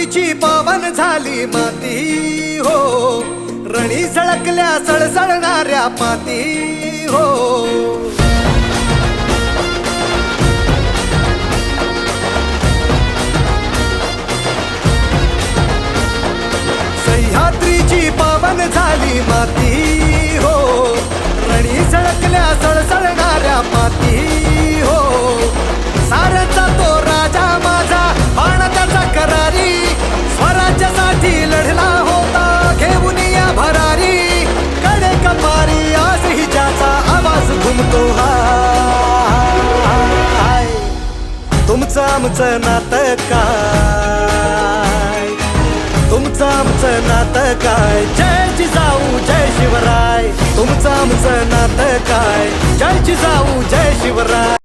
सह्याद्रीची पावन झाली माती हो, रणी झळकल्या सळसळणाऱ्या माती हो. सह्याद्रीची पावन झाली माती हो, रणी झळकल्या सळसळणाऱ्या माती हो. साऱ्यांचा तो राजा माझा बाण त्याचा करारी, स्वराज्यासाठी लढला होता घेऊन या भरारी. कडे कपारी आजही ज्याचा आवाज घुमतो हाय. तुमचं आमचं नातं काय, तुमचं आमचं नातं काय. जय जिजाऊ जय शिवराय, तुमचं आमचं नातं काय. जय जिजाऊ जय शिवराय.